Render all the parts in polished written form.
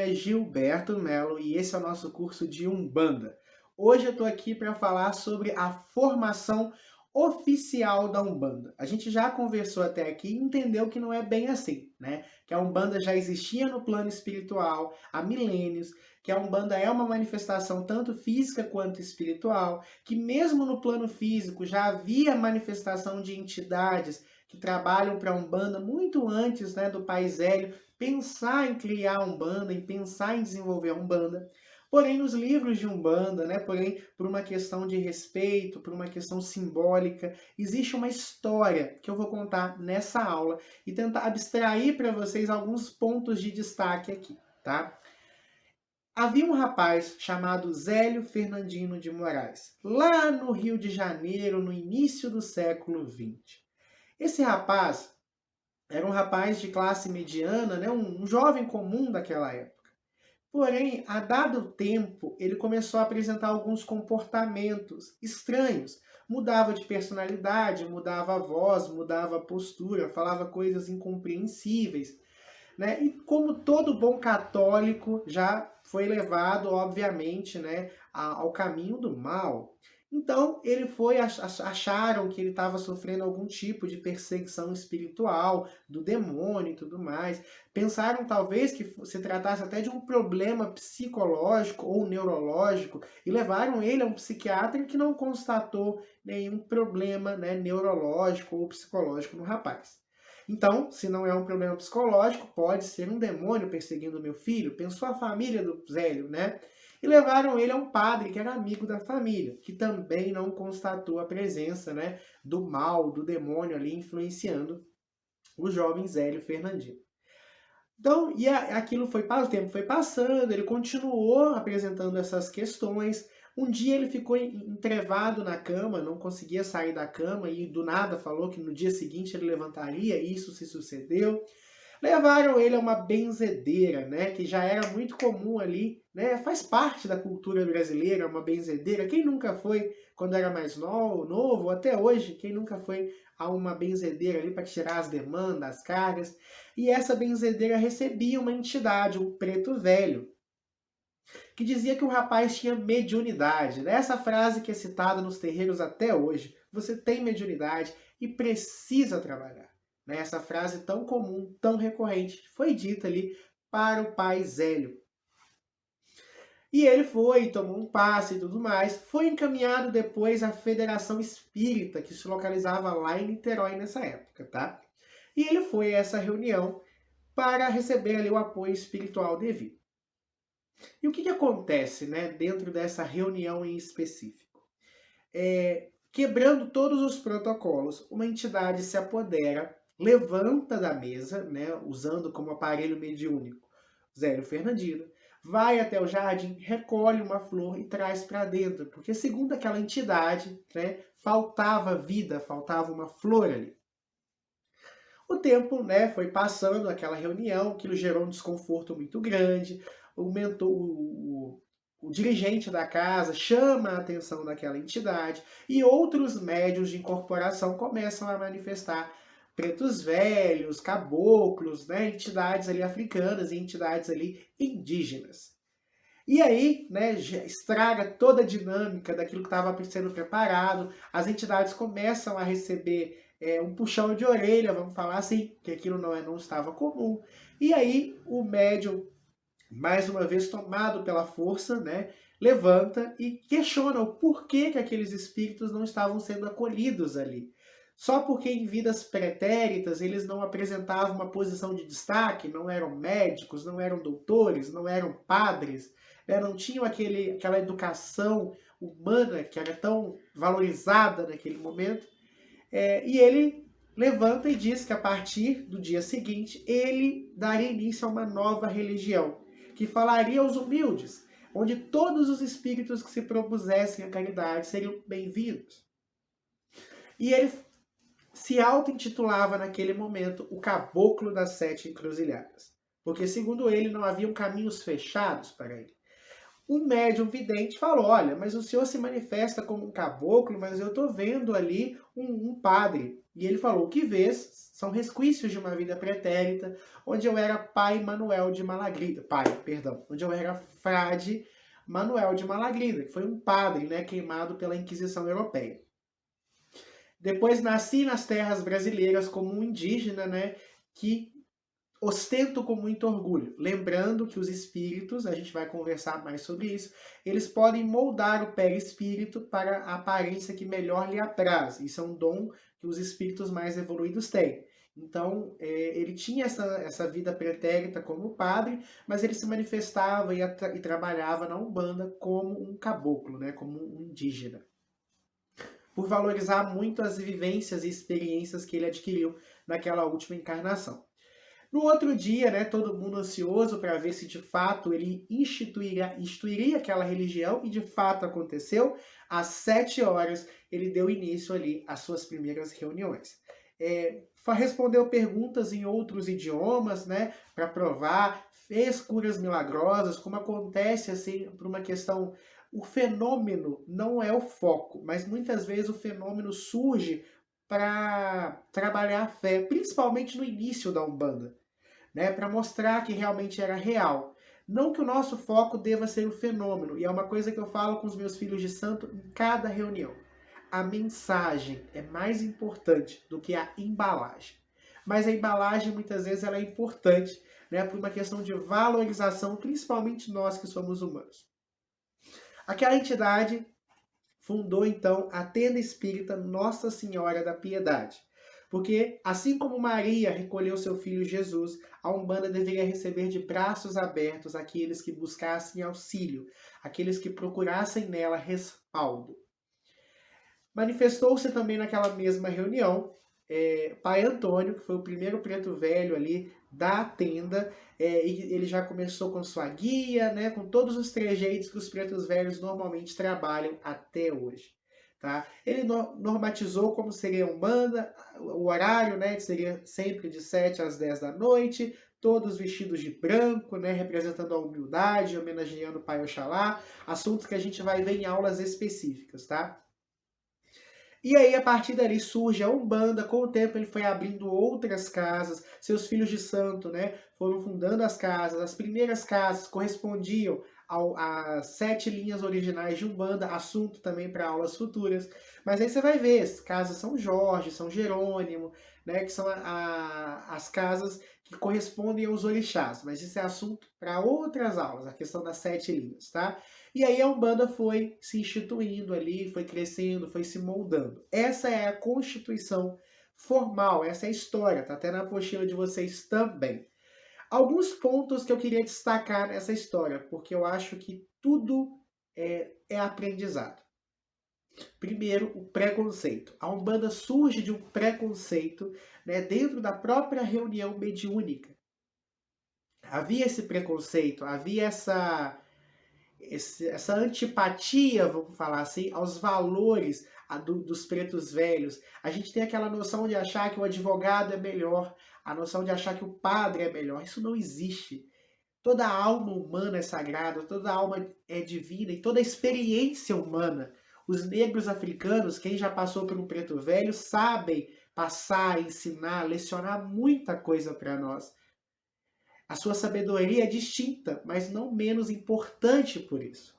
nome é Gilberto Melo e esse é o nosso curso de Umbanda. Hoje eu estou aqui para falar sobre a formação oficial da Umbanda. A gente já conversou até aqui e entendeu que não é bem assim, né? Que a Umbanda já existia no plano espiritual há milênios, que a Umbanda é uma manifestação tanto física quanto espiritual, que mesmo no plano físico já havia manifestação de entidades que trabalham para a Umbanda muito antes, né, do Pai Zélio pensar em criar a Umbanda, em pensar em desenvolver a Umbanda. Porém, nos livros de Umbanda, né, porém, por uma questão de respeito, por uma questão simbólica, existe uma história que eu vou contar nessa aula e tentar abstrair para vocês alguns pontos de destaque aqui, tá? Havia um rapaz chamado Zélio Fernandino de Moraes, lá no Rio de Janeiro, no início do século XX. Esse rapaz era um rapaz de classe mediana, né, um jovem comum daquela época. Porém, a dado tempo, ele começou a apresentar alguns comportamentos estranhos. Mudava de personalidade, mudava a voz, mudava a postura, falava coisas incompreensíveis, né? E como todo bom católico, já foi levado, obviamente, né, ao caminho do mal. Então, ele foi, acharam que ele estava sofrendo algum tipo de perseguição espiritual, do demônio e tudo mais. Pensaram talvez que se tratasse até de um problema psicológico ou neurológico e levaram ele a um psiquiatra que não constatou nenhum problema, né, neurológico ou psicológico no rapaz. Então, se não é um problema psicológico, pode ser um demônio perseguindo meu filho. Pensou a família do Zélio, né? E levaram ele a um padre que era amigo da família, que também não constatou a presença, né, do mal, do demônio ali influenciando o jovem Zélio Fernandino. Então, aquilo foi, o tempo foi passando, ele continuou apresentando essas questões. Um dia ele ficou entrevado na cama, não conseguia sair da cama e do nada falou que no dia seguinte ele levantaria, e isso se sucedeu. Levaram ele a uma benzedeira, né, que já era muito comum ali, né, faz parte da cultura brasileira, uma benzedeira. Quem nunca foi quando era mais novo, até hoje, quem nunca foi a uma benzedeira ali para tirar as demandas, as cargas? E essa benzedeira recebia uma entidade, um preto velho, que dizia que o rapaz tinha mediunidade. Essa frase que é citada nos terreiros até hoje. Você tem mediunidade e precisa trabalhar. Essa frase tão comum, tão recorrente, foi dita ali para o pai Zélio. E ele foi, tomou um passe e tudo mais. Foi encaminhado depois à Federação Espírita, que se localizava lá em Niterói nessa época, tá? E ele foi a essa reunião para receber ali o apoio espiritual devido. E o que acontece, né, dentro dessa reunião em específico? Quebrando todos os protocolos, uma entidade se apodera, levanta da mesa, né, usando como aparelho mediúnico Zélio Fernandino, vai até o jardim, recolhe uma flor e traz para dentro, porque segundo aquela entidade, né, faltava vida, faltava uma flor ali. O tempo, né, foi passando aquela reunião, aquilo gerou um desconforto muito grande. O mentor, o dirigente da casa chama a atenção daquela entidade e outros médiuns de incorporação começam a manifestar pretos velhos, caboclos, né, entidades ali africanas e entidades ali indígenas. E aí, né, estraga toda a dinâmica daquilo que estava sendo preparado, as entidades começam a receber um puxão de orelha, vamos falar assim, que aquilo não estava comum. E aí o médium, mais uma vez tomado pela força, né, levanta e questiona o porquê que aqueles espíritos não estavam sendo acolhidos ali. Só porque em vidas pretéritas eles não apresentavam uma posição de destaque, não eram médicos, não eram doutores, não eram padres, né, não tinham aquela educação humana que era tão valorizada naquele momento. E ele levanta e diz que a partir do dia seguinte ele daria início a uma nova religião, que falaria aos humildes, onde todos os espíritos que se propusessem a caridade seriam bem-vindos. E ele se auto-intitulava naquele momento o Caboclo das Sete Encruzilhadas, porque segundo ele não haviam caminhos fechados para ele. Um médium vidente falou: olha, mas o senhor se manifesta como um caboclo, mas eu estou vendo ali um padre. E ele falou: o que vês são resquícios de uma vida pretérita, onde eu era pai Manuel de Malagrida. Onde eu era frade Manuel de Malagrida, que foi um padre, né, queimado pela Inquisição Europeia. Depois nasci nas terras brasileiras como um indígena, né, que ostento com muito orgulho. Lembrando que os espíritos, a gente vai conversar mais sobre isso, eles podem moldar o perispírito para a aparência que melhor lhe apraz. Isso é um dom que os espíritos mais evoluídos têm. Então, ele tinha essa vida pretérita como padre, mas ele se manifestava e trabalhava na Umbanda como um caboclo, né, como um indígena, por valorizar muito as vivências e experiências que ele adquiriu naquela última encarnação. No outro dia, né, todo mundo ansioso para ver se de fato ele instituiria aquela religião, e de fato aconteceu. Às 7 horas ele deu início ali às suas primeiras reuniões. Respondeu perguntas em outros idiomas, né, para provar, fez curas milagrosas, como acontece assim por uma questão. O fenômeno não é o foco, mas muitas vezes o fenômeno surge para trabalhar a fé, principalmente no início da Umbanda, né, para mostrar que realmente era real. Não que o nosso foco deva ser o fenômeno, e é uma coisa que eu falo com os meus filhos de santo em cada reunião. A mensagem é mais importante do que a embalagem. Mas a embalagem muitas vezes ela é importante, né, por uma questão de valorização, principalmente nós que somos humanos. Aquela entidade fundou então a tenda espírita Nossa Senhora da Piedade. Porque, assim como Maria recolheu seu filho Jesus, a Umbanda deveria receber de braços abertos aqueles que buscassem auxílio, aqueles que procurassem nela respaldo. Manifestou-se também naquela mesma reunião Pai Antônio, que foi o primeiro preto velho ali da tenda, e ele já começou com sua guia, né, com todos os trejeitos que os pretos velhos normalmente trabalham até hoje. Tá? Ele normatizou como seria a Umbanda, o horário, né, seria sempre de 7 às 10 da noite, todos vestidos de branco, né, representando a humildade, homenageando o Pai Oxalá, assuntos que a gente vai ver em aulas específicas, tá? E aí, a partir dali, surge a Umbanda. Com o tempo, ele foi abrindo outras casas. Seus filhos de santo, né, foram fundando as casas. As primeiras casas correspondiam às 7 linhas originais de Umbanda, assunto também para aulas futuras. Mas aí você vai ver, as casas São Jorge, São Jerônimo, né, que são as casas que correspondem aos orixás. Mas isso é assunto para outras aulas, a questão das 7 linhas, tá? E aí a Umbanda foi se instituindo ali, foi crescendo, foi se moldando. Essa é a constituição formal, essa é a história, tá até na apostila de vocês também. Alguns pontos que eu queria destacar nessa história, porque eu acho que tudo é aprendizado. Primeiro, o preconceito. A Umbanda surge de um preconceito, né, dentro da própria reunião mediúnica. Havia esse preconceito, havia essa antipatia, vamos falar assim, aos valores dos pretos velhos. A gente tem aquela noção de achar que o advogado é melhor, a noção de achar que o padre é melhor. Isso não existe. Toda a alma humana é sagrada, toda a alma é divina e toda a experiência humana. Os negros africanos, quem já passou por um preto velho, sabem passar, ensinar, lecionar muita coisa para nós. A sua sabedoria é distinta, mas não menos importante por isso.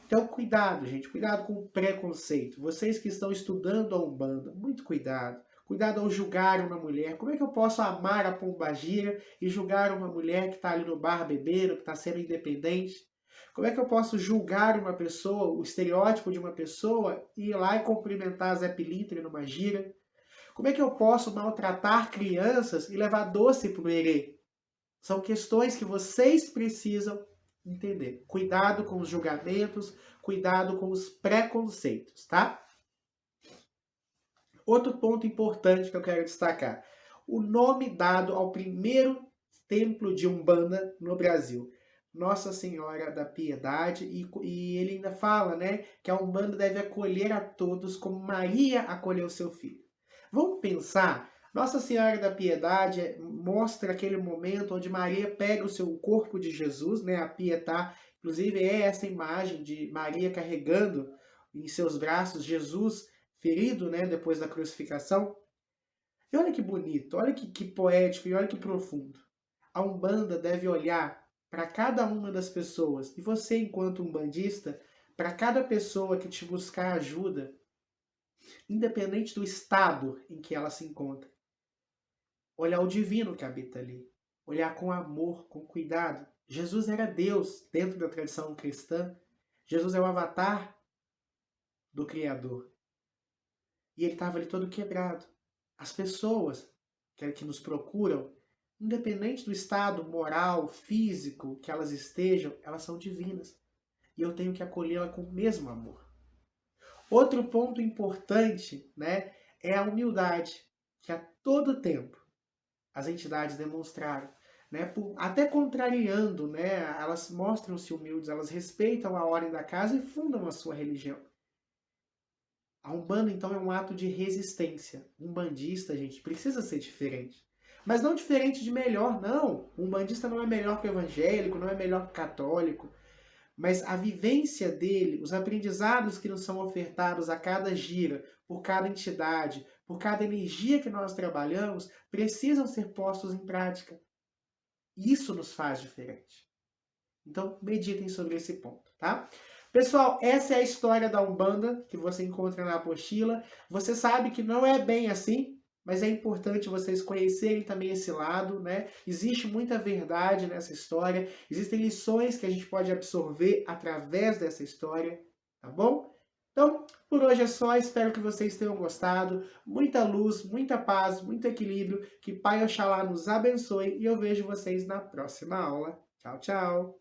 Então, cuidado, gente. Cuidado com o preconceito. Vocês que estão estudando a Umbanda, muito cuidado. Cuidado ao julgar uma mulher. Como é que eu posso amar a pombagira e julgar uma mulher que está ali no bar bebendo, que está sendo independente? Como é que eu posso julgar uma pessoa, o estereótipo de uma pessoa, e ir lá e cumprimentar Zé Pilintra numa gira? Como é que eu posso maltratar crianças e levar doce pro erê? São questões que vocês precisam entender. Cuidado com os julgamentos, cuidado com os preconceitos, tá? Outro ponto importante que eu quero destacar. O nome dado ao primeiro templo de Umbanda no Brasil. Nossa Senhora da Piedade, e ele ainda fala, né, que a Umbanda deve acolher a todos como Maria acolheu seu filho. Vamos pensar, Nossa Senhora da Piedade mostra aquele momento onde Maria pega o corpo de Jesus, né, a Pietá, Inclusive é essa imagem de Maria carregando em seus braços Jesus ferido, né, depois da crucificação. E olha que bonito, olha que poético e olha que profundo. A Umbanda deve olhar para cada uma das pessoas, e você, enquanto umbandista, para cada pessoa que te buscar ajuda, independente do estado em que ela se encontra. Olhar o divino que habita ali. Olhar com amor, com cuidado. Jesus era Deus dentro da tradição cristã. Jesus é o avatar do Criador. E ele estava ali todo quebrado. As pessoas que nos procuram, independente do estado moral, físico que elas estejam, elas são divinas. E eu tenho que acolhê-la com o mesmo amor. Outro ponto importante, né, é a humildade, que a todo tempo as entidades demonstraram, né, até contrariando, né, elas mostram-se humildes, elas respeitam a ordem da casa e fundam a sua religião. A Umbanda, então, é um ato de resistência. Um umbandista, gente, precisa ser diferente. Mas não diferente de melhor, não. O umbandista não é melhor que o evangélico, não é melhor que o católico. Mas a vivência dele, os aprendizados que nos são ofertados a cada gira, por cada entidade, por cada energia que nós trabalhamos, precisam ser postos em prática. Isso nos faz diferente. Então, meditem sobre esse ponto, tá? Pessoal, essa é a história da Umbanda que você encontra na apostila. Você sabe que não é bem assim, mas é importante vocês conhecerem também esse lado, né? Existe muita verdade nessa história, existem lições que a gente pode absorver através dessa história, tá bom? Então, por hoje é só, espero que vocês tenham gostado. Muita luz, muita paz, muito equilíbrio, que Pai Oxalá nos abençoe e eu vejo vocês na próxima aula. Tchau, tchau!